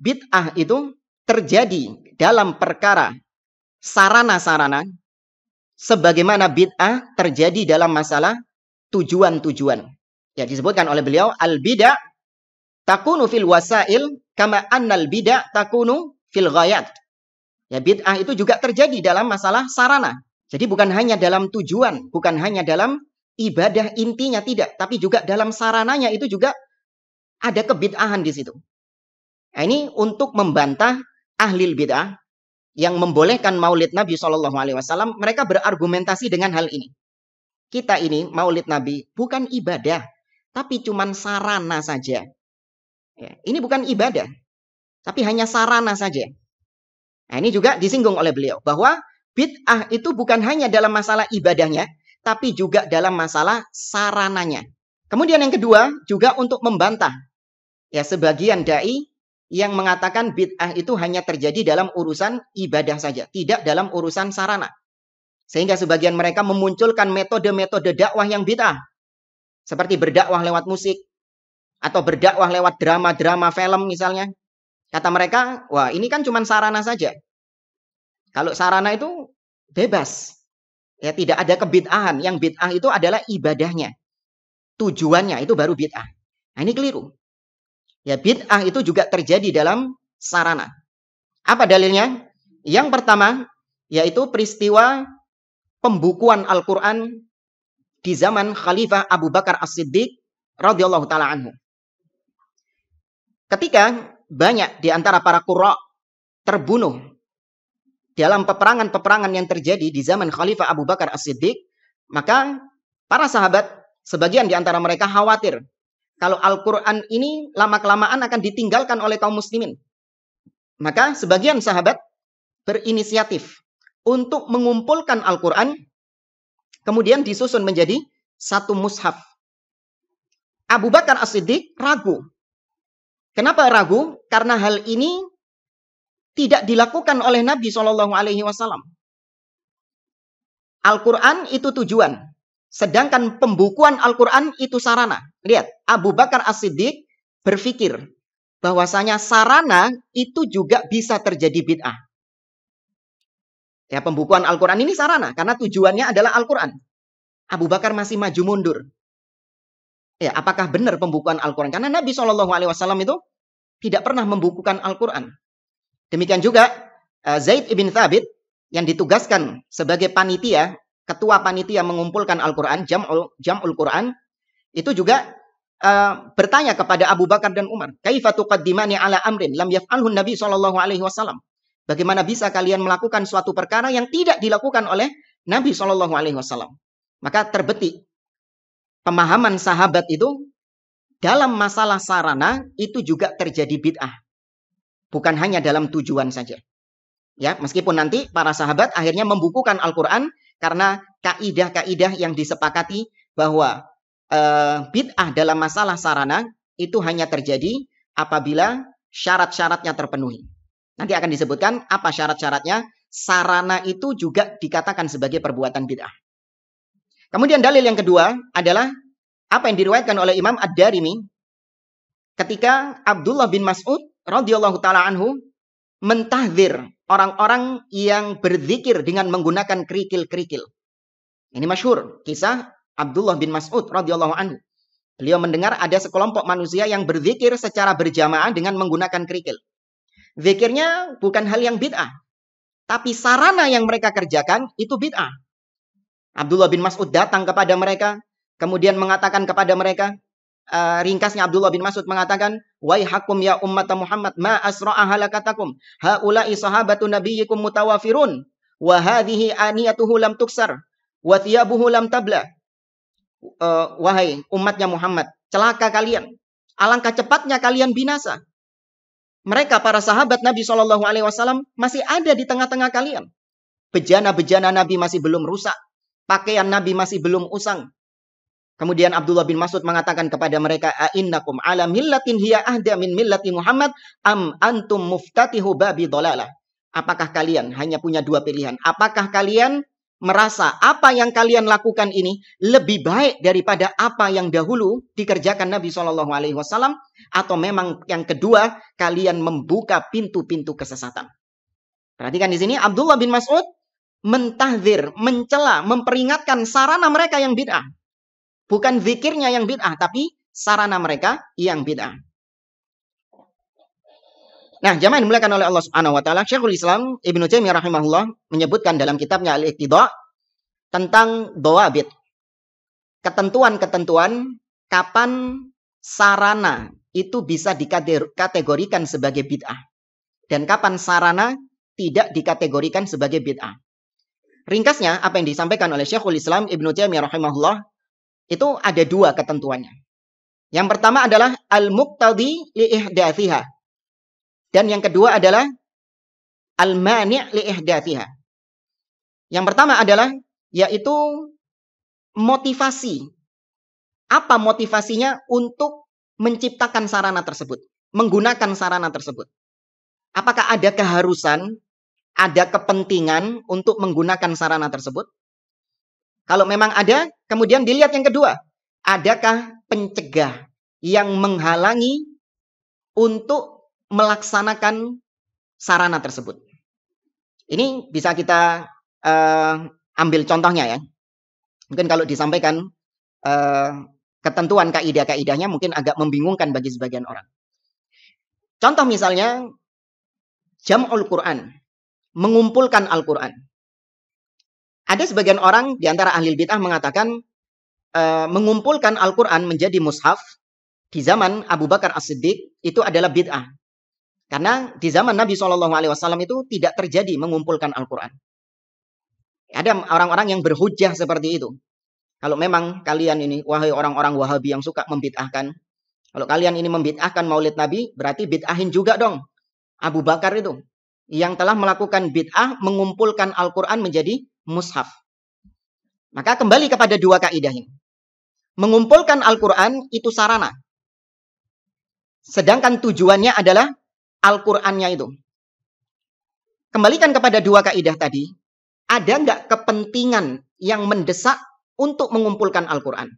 bid'ah itu terjadi dalam perkara sarana-sarana, sebagaimana bid'ah terjadi dalam masalah tujuan-tujuan. Ya, disebutkan oleh beliau, al-bid'ah takunu fil wasail kama annal bid'ah takunu fil ghayat. Ya, bid'ah itu juga terjadi dalam masalah sarana. Jadi bukan hanya dalam tujuan, bukan hanya dalam ibadah intinya, tidak, tapi juga dalam sarananya itu juga ada kebid'ahan di situ. Nah, ini untuk membantah ahli bid'ah yang membolehkan maulid Nabi SAW, mereka berargumentasi dengan hal ini. Kita ini maulid Nabi bukan ibadah, tapi cuman sarana saja. Ya, ini bukan ibadah, tapi hanya sarana saja. Nah, ini juga disinggung oleh beliau, bahwa bid'ah itu bukan hanya dalam masalah ibadahnya, tapi juga dalam masalah sarananya. Kemudian yang kedua, juga untuk membantah ya sebagian dai yang mengatakan bid'ah itu hanya terjadi dalam urusan ibadah saja, tidak dalam urusan sarana. Sehingga sebagian mereka memunculkan metode-metode dakwah yang bid'ah. Seperti berdakwah lewat musik, atau berdakwah lewat drama-drama film misalnya. Kata mereka, wah ini kan cuma sarana saja. Kalau sarana itu bebas. Ya, tidak ada kebid'ahan. Yang bid'ah itu adalah ibadahnya. Tujuannya itu baru bid'ah. Nah, ini keliru. Ya, bid'ah itu juga terjadi dalam sarana. Apa dalilnya? Yang pertama, yaitu peristiwa pembukuan Al-Quran di zaman Khalifah Abu Bakar As-Siddiq radhiyallahu ta'ala anhu. Ketika banyak di antara para qurra terbunuh dalam peperangan-peperangan yang terjadi di zaman Khalifah Abu Bakar As-Siddiq, maka para sahabat, sebagian di antara mereka khawatir kalau Al-Quran ini lama-kelamaan akan ditinggalkan oleh kaum muslimin. Maka sebagian sahabat berinisiatif untuk mengumpulkan Al-Quran, kemudian disusun menjadi satu mushaf. Abu Bakar As-Siddiq ragu. Kenapa ragu? Karena hal ini tidak dilakukan oleh Nabi SAW. Al-Quran itu tujuan. Sedangkan pembukuan Al-Quran itu sarana. Lihat, Abu Bakar As-Siddiq berpikir bahwasanya sarana itu juga bisa terjadi bid'ah. Ya, pembukuan Al-Quran ini sarana, karena tujuannya adalah Al-Quran. Abu Bakar masih maju mundur. Ya, apakah benar pembukuan Al-Quran? Karena Nabi SAW itu tidak pernah membukukan Al-Quran. Demikian juga Zaid ibn Thabit yang ditugaskan sebagai panitia, ketua panitia mengumpulkan Al-Quran, Jam'ul Quran, itu juga bertanya kepada Abu Bakar dan Umar, kaifa tuqaddimani ala amrin lam yaf'alhu Nabi SAW. Bagaimana bisa kalian melakukan suatu perkara yang tidak dilakukan oleh Nabi SAW? Maka terbetik pemahaman sahabat itu dalam masalah sarana itu juga terjadi bid'ah. Bukan hanya dalam tujuan saja. Ya, meskipun nanti para sahabat akhirnya membukukan Al-Quran karena kaidah-kaidah yang disepakati bahwa bid'ah dalam masalah sarana itu hanya terjadi apabila syarat-syaratnya terpenuhi. Nanti akan disebutkan apa syarat-syaratnya. Sarana itu juga dikatakan sebagai perbuatan bid'ah. Kemudian dalil yang kedua adalah apa yang diriwayatkan oleh Imam Ad-Darimi ketika Abdullah bin Mas'ud radhiyallahu ta'ala anhu mentahdzir orang-orang yang berzikir dengan menggunakan kerikil-kerikil. Ini masyhur kisah Abdullah bin Mas'ud radhiyallahu anhu. Beliau mendengar ada sekelompok manusia yang berzikir secara berjamaah dengan menggunakan kerikil. Zikirnya bukan hal yang bid'ah, tapi sarana yang mereka kerjakan itu bid'ah. Abdullah bin Mas'ud datang kepada mereka, kemudian mengatakan kepada mereka, ringkasnya Abdullah bin Mas'ud mengatakan, waihakum ya ummat Muhammad, ma asra'a halakatakum, haula'i sahabatu nabiyyikum mutawafirun, wa hadhihi aniyatuhu lam tuksar, wa thiyabuhu lam tabla. Wahai umatnya Muhammad, celaka kalian, alangkah cepatnya kalian binasa. Mereka para sahabat Nabi SAW masih ada di tengah-tengah kalian. Bejana-bejana Nabi masih belum rusak. Pakaian Nabi masih belum usang. Kemudian Abdullah bin Mas'ud mengatakan kepada mereka, a'innakum ala millatin hiya ahda min millati Muhammad am antum muftatihu babi dhalalah. Apakah kalian hanya punya dua pilihan? Apakah kalian merasa apa yang kalian lakukan ini lebih baik daripada apa yang dahulu dikerjakan Nabi Shallallahu Alaihi Wasallam, atau memang yang kedua kalian membuka pintu-pintu kesesatan. Perhatikan di sini Abdullah bin Mas'ud mentahdzir, mencela, memperingatkan sarana mereka yang bid'ah. Bukan zikirnya yang bid'ah, tapi sarana mereka yang bid'ah. Nah, jamaah yang dimuliakan oleh Allah Subhanahu wa taala, Syekhul Islam Ibnu Taimiyah rahimahullah menyebutkan dalam kitabnya Al-Iqtida tentang dawabit. Ketentuan-ketentuan kapan sarana itu bisa dikategorikan sebagai bid'ah dan kapan sarana tidak dikategorikan sebagai bid'ah. Ringkasnya apa yang disampaikan oleh Syekhul Islam Ibnu Taimiyah rahimahullah itu ada dua ketentuannya. Yang pertama adalah al-muqtadi li ihdathiha. Dan yang kedua adalah al-mani' li ihdathiha. Yang pertama adalah yaitu motivasi. Apa motivasinya untuk menciptakan sarana tersebut, menggunakan sarana tersebut? Apakah ada keharusan, ada kepentingan untuk menggunakan sarana tersebut? Kalau memang ada, kemudian dilihat yang kedua, adakah pencegah yang menghalangi untuk melaksanakan sarana tersebut? Ini bisa kita ambil contohnya ya. Mungkin kalau disampaikan ketentuan kaidah-kaidahnya mungkin agak membingungkan bagi sebagian orang. Contoh misalnya jam'ul Quran, mengumpulkan Al-Quran. Ada sebagian orang di antara ahli bid'ah mengatakan mengumpulkan Al-Quran menjadi mushaf di zaman Abu Bakar As-Siddiq itu adalah bid'ah. Karena di zaman Nabi SAW itu tidak terjadi mengumpulkan Al-Quran. Ada orang-orang yang berhujjah seperti itu. Kalau memang kalian ini, wahai orang-orang Wahabi yang suka membid'ahkan, kalau kalian ini membid'ahkan Maulid Nabi, berarti bid'ahin juga dong Abu Bakar itu, yang telah melakukan bid'ah mengumpulkan Al-Quran menjadi mushaf. Maka kembali kepada dua kaidah ini. Mengumpulkan Al-Quran itu sarana. Sedangkan tujuannya adalah Al-Qurannya itu. Kembalikan kepada dua kaidah tadi. Ada nggak kepentingan yang mendesak untuk mengumpulkan Al-Quran?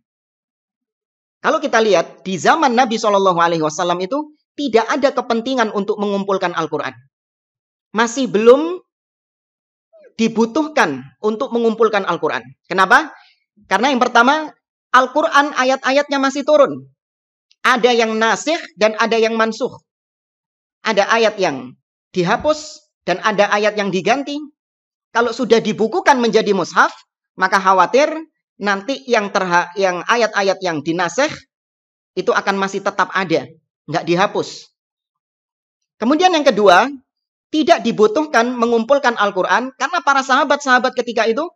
Kalau kita lihat, di zaman Nabi SAW itu tidak ada kepentingan untuk mengumpulkan Al-Quran. Masih belum dibutuhkan untuk mengumpulkan Al-Quran. Kenapa? Karena yang pertama, Al-Quran ayat-ayatnya masih turun. Ada yang nasikh dan ada yang mansuh. Ada ayat yang dihapus dan ada ayat yang diganti. Kalau sudah dibukukan menjadi mushaf, maka khawatir nanti yang ayat-ayat yang dinasikh itu akan masih tetap ada, nggak dihapus. Kemudian yang kedua, tidak dibutuhkan mengumpulkan Al-Quran karena para sahabat-sahabat ketika itu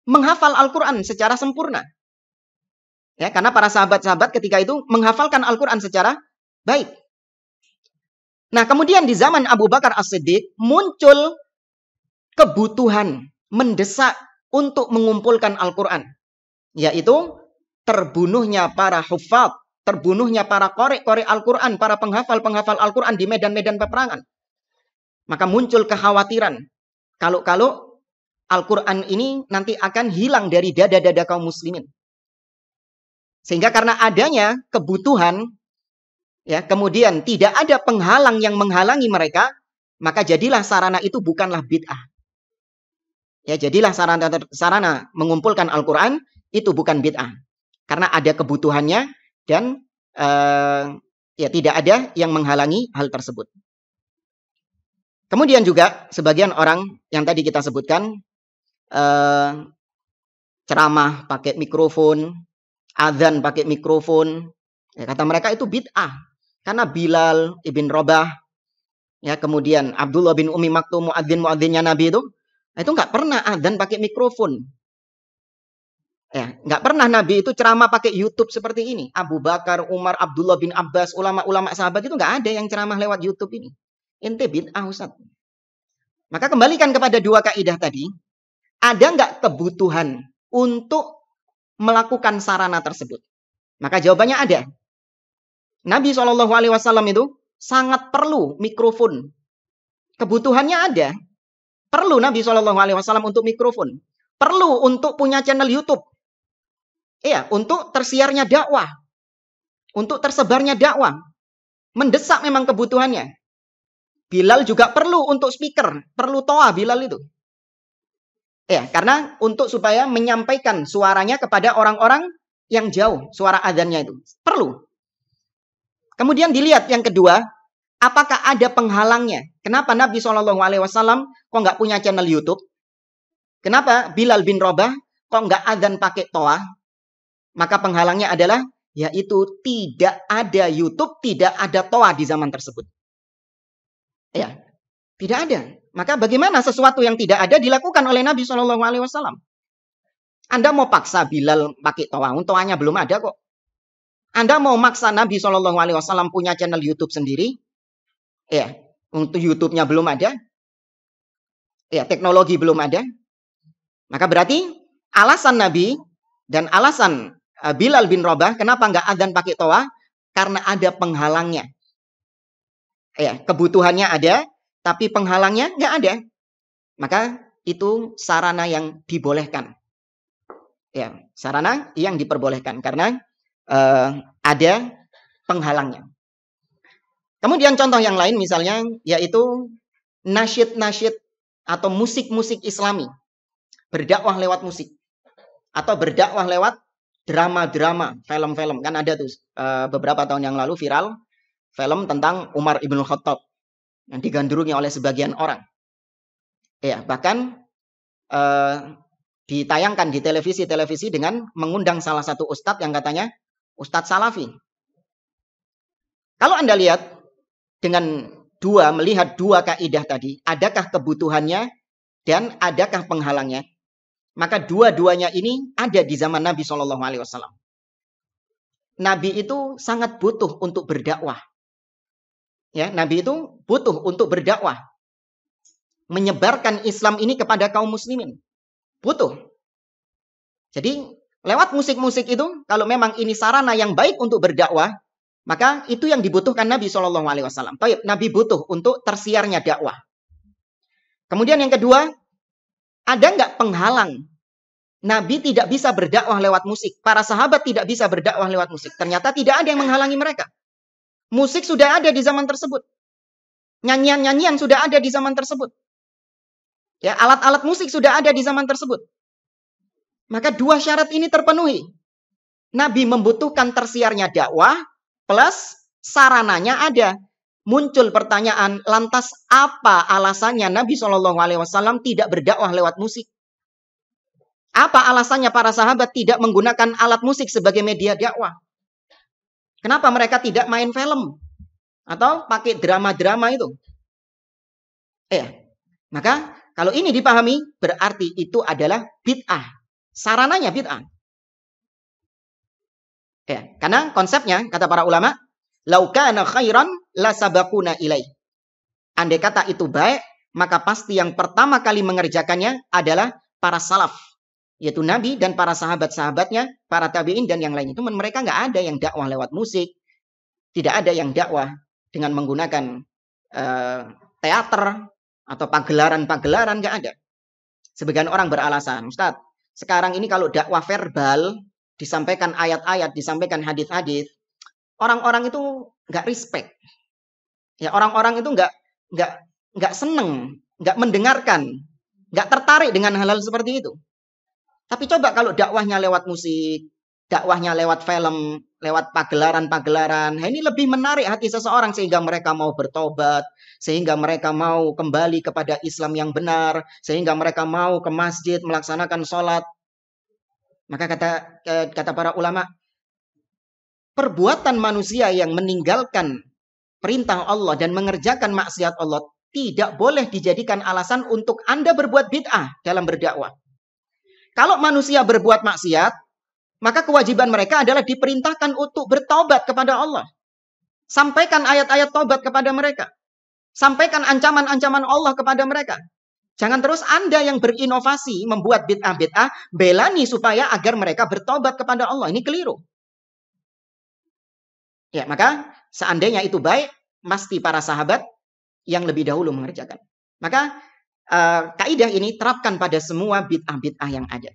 menghafal Al-Quran secara sempurna. Ya, karena para sahabat-sahabat ketika itu menghafalkan Al-Quran secara baik. Nah, kemudian di zaman Abu Bakar As-Siddiq muncul kebutuhan mendesak untuk mengumpulkan Al-Quran. Yaitu terbunuhnya para hufaz, terbunuhnya para qori Al-Quran, para penghafal-penghafal Al-Quran di medan-medan peperangan. Maka muncul kekhawatiran. Kalau Al-Quran ini nanti akan hilang dari dada-dada kaum muslimin. Sehingga karena adanya kebutuhan, ya, kemudian tidak ada penghalang yang menghalangi mereka, maka jadilah sarana itu bukanlah bid'ah. Ya, jadilah sarana mengumpulkan Al-Quran itu bukan bid'ah. Karena ada kebutuhannya dan ya tidak ada yang menghalangi hal tersebut. Kemudian juga sebagian orang yang tadi kita sebutkan ceramah pakai mikrofon, azan pakai mikrofon, ya, kata mereka itu bid'ah. Karena Bilal ibn Rabah, ya, kemudian Abdullah bin Umi Maktum, muadzin-muadzinnya Nabi itu nggak pernah azan pakai mikrofon. Ya, nggak pernah Nabi itu ceramah pakai YouTube seperti ini. Abu Bakar, Umar, Abdullah bin Abbas, ulama-ulama sahabat itu nggak ada yang ceramah lewat YouTube ini. Ente bid'ah, Ustaz. Maka kembalikan kepada dua kaidah tadi. Ada nggak kebutuhan untuk melakukan sarana tersebut? Maka jawabannya ada. Nabi SAW itu sangat perlu mikrofon. Kebutuhannya ada. Perlu Nabi SAW untuk mikrofon. perlu untuk punya channel YouTube. Iya, untuk tersiarnya dakwah, untuk tersebarnya dakwah. Mendesak memang kebutuhannya. Bilal juga perlu untuk speaker, perlu toa Bilal itu. Ya, karena untuk supaya menyampaikan suaranya kepada orang-orang yang jauh, suara adzannya itu. Perlu. Kemudian dilihat yang kedua, apakah ada penghalangnya? Kenapa Nabi SAW kok nggak punya channel YouTube? Kenapa Bilal bin Rabah kok nggak adzan pakai toa? Maka penghalangnya adalah, yaitu tidak ada YouTube, tidak ada toa di zaman tersebut. Ya, tidak ada. Maka bagaimana sesuatu yang tidak ada dilakukan oleh Nabi SAW? Anda mau paksa Bilal pakai toa, toanya belum ada kok. Anda mau maksa Nabi SAW punya channel YouTube sendiri? Ya, untuk YouTube-nya belum ada. Ya, teknologi belum ada. Maka berarti alasan Nabi dan alasan Bilal bin Rabah kenapa nggak adzan pakai toa? Karena ada penghalangnya. Ya, kebutuhannya ada, tapi penghalangnya nggak ada. Maka itu sarana yang dibolehkan. Ya, sarana yang diperbolehkan karena ada penghalangnya. Kemudian contoh yang lain misalnya yaitu nasyid-nasyid atau musik-musik Islami. Berdakwah lewat musik. Atau berdakwah lewat drama-drama, film-film. Kan ada tuh beberapa tahun yang lalu viral film tentang Umar ibn Khattab yang digandrungi oleh sebagian orang. Ya, bahkan ditayangkan di televisi-televisi dengan mengundang salah satu ustadz yang katanya Ustadz Salafi. Kalau Anda lihat dengan melihat dua kaidah tadi, adakah kebutuhannya dan adakah penghalangnya? Maka dua-duanya ini ada di zaman Nabi SAW. Nabi itu sangat butuh untuk berdakwah. Ya, Nabi itu butuh untuk berdakwah. Menyebarkan Islam ini kepada kaum muslimin. Butuh. Jadi, lewat musik-musik itu, kalau memang ini sarana yang baik untuk berdakwah, maka itu yang dibutuhkan Nabi SAW. Nabi butuh untuk tersiarnya dakwah. Kemudian yang kedua, ada nggak penghalang? Nabi tidak bisa berdakwah lewat musik. Para sahabat tidak bisa berdakwah lewat musik. Ternyata tidak ada yang menghalangi mereka. Musik sudah ada di zaman tersebut. Nyanyian-nyanyian sudah ada di zaman tersebut. Ya, alat-alat musik sudah ada di zaman tersebut. Maka dua syarat ini terpenuhi. Nabi membutuhkan tersiarnya dakwah plus sarananya ada. Muncul pertanyaan, lantas apa alasannya Nabi SAW tidak berdakwah lewat musik? Apa alasannya para sahabat tidak menggunakan alat musik sebagai media dakwah? Kenapa mereka tidak main film? Atau pakai drama-drama itu? Maka kalau ini dipahami, berarti itu adalah bid'ah. Sarananya bid'ah. Karena konsepnya, kata para ulama, lau kana khairan la sabaquna ilaih. Andai kata itu baik, maka pasti yang pertama kali mengerjakannya adalah para salaf. Yaitu Nabi dan para sahabat-sahabatnya, para tabi'in dan yang lain. Itu mereka nggak ada yang dakwah lewat musik. Tidak ada yang dakwah dengan menggunakan teater atau pagelaran-pagelaran, nggak ada. Sebagian orang beralasan, Ustadz, sekarang ini kalau dakwah verbal, disampaikan ayat-ayat, disampaikan hadis-hadis, orang-orang itu nggak respect. Ya, orang-orang itu nggak seneng, nggak mendengarkan, nggak tertarik dengan hal-hal seperti itu. Tapi coba kalau dakwahnya lewat musik, dakwahnya lewat film, lewat pagelaran-pagelaran, ini lebih menarik hati seseorang sehingga mereka mau bertobat, sehingga mereka mau kembali kepada Islam yang benar, sehingga mereka mau ke masjid melaksanakan sholat. Maka kata para ulama, perbuatan manusia yang meninggalkan perintah Allah dan mengerjakan maksiat Allah tidak boleh dijadikan alasan untuk Anda berbuat bid'ah dalam berdakwah. Kalau manusia berbuat maksiat, maka kewajiban mereka adalah diperintahkan untuk bertobat kepada Allah. Sampaikan ayat-ayat tobat kepada mereka. Sampaikan ancaman-ancaman Allah kepada mereka. Jangan terus Anda yang berinovasi, membuat bid'ah-bid'ah, belani supaya agar mereka bertobat kepada Allah. Ini keliru. Ya, maka seandainya itu baik, pasti para sahabat yang lebih dahulu mengerjakan. Maka kaidah ini terapkan pada semua bid'ah-bid'ah yang ada.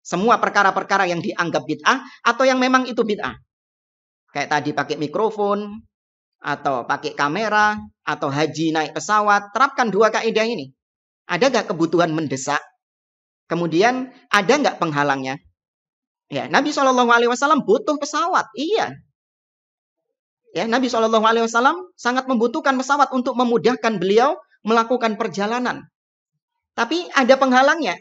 Semua perkara-perkara yang dianggap bid'ah atau yang memang itu bid'ah. Kayak tadi pakai mikrofon, atau pakai kamera, atau haji naik pesawat. Terapkan dua kaidah ini. Ada nggak kebutuhan mendesak? Kemudian ada nggak penghalangnya? Ya, Nabi SAW butuh pesawat. Iya. Ya, Nabi SAW sangat membutuhkan pesawat untuk memudahkan beliau melakukan perjalanan. Tapi ada penghalangnya,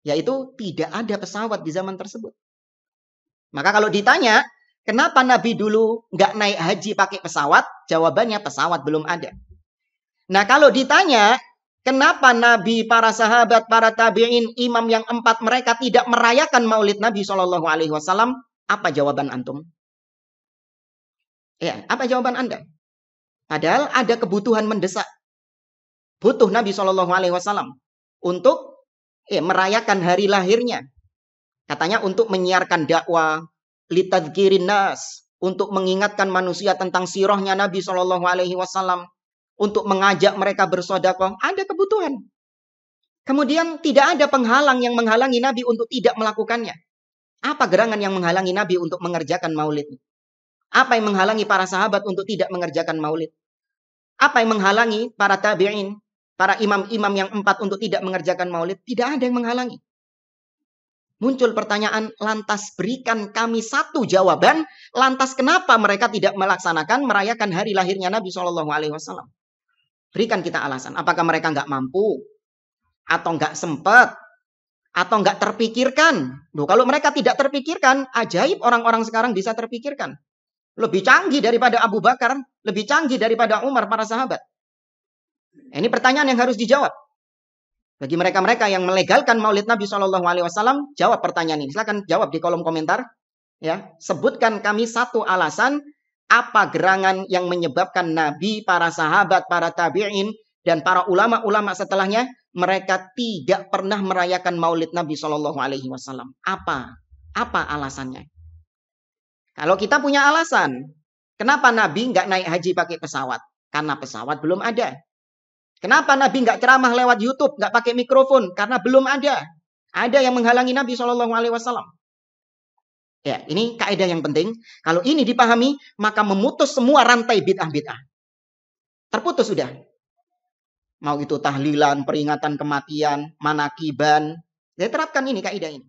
yaitu tidak ada pesawat di zaman tersebut. Maka kalau ditanya, kenapa Nabi dulu nggak naik haji pakai pesawat? Jawabannya pesawat belum ada. Nah kalau ditanya, kenapa Nabi, para sahabat, para tabi'in, imam yang 4 mereka tidak merayakan maulid Nabi SAW? Apa jawaban antum? Ya, apa jawaban Anda? Padahal ada kebutuhan mendesak. Butuh Nabi SAW untuk merayakan hari lahirnya. Katanya untuk menyiarkan dakwah, litadzkirin nas, untuk mengingatkan manusia tentang sirahnya Nabi SAW, untuk mengajak mereka bersedekah. Ada kebutuhan. Kemudian tidak ada penghalang yang menghalangi Nabi untuk tidak melakukannya. Apa gerangan yang menghalangi Nabi untuk mengerjakan maulid? Apa yang menghalangi para sahabat untuk tidak mengerjakan maulid? Apa yang menghalangi para tabi'in, para imam-imam yang 4 untuk tidak mengerjakan maulid? Tidak ada yang menghalangi. Muncul pertanyaan, lantas berikan kami satu jawaban, lantas kenapa mereka tidak melaksanakan merayakan hari lahirnya Nabi SAW? Berikan kita alasan. Apakah mereka nggak mampu? Atau nggak sempat? Atau nggak terpikirkan? Loh, kalau mereka tidak terpikirkan, ajaib orang-orang sekarang bisa terpikirkan. Lebih canggih daripada Abu Bakar, lebih canggih daripada Umar, para sahabat. Ini pertanyaan yang harus dijawab. Bagi mereka-mereka yang melegalkan maulid Nabi SAW, jawab pertanyaan ini. Silakan jawab di kolom komentar. Ya, sebutkan kami satu alasan apa gerangan yang menyebabkan Nabi, para sahabat, para tabi'in, dan para ulama-ulama setelahnya mereka tidak pernah merayakan maulid Nabi SAW. Apa alasannya? Kalau kita punya alasan, kenapa Nabi nggak naik haji pakai pesawat? Karena pesawat belum ada. Kenapa Nabi nggak ceramah lewat YouTube, nggak pakai mikrofon? Karena belum ada. Ada yang menghalangi Nabi SAW. Ya, ini kaidah yang penting. Kalau ini dipahami, maka memutus semua rantai bid'ah-bid'ah. Terputus sudah. Mau itu tahlilan, peringatan kematian, manakiban. Saya terapkan ini kaidah ini.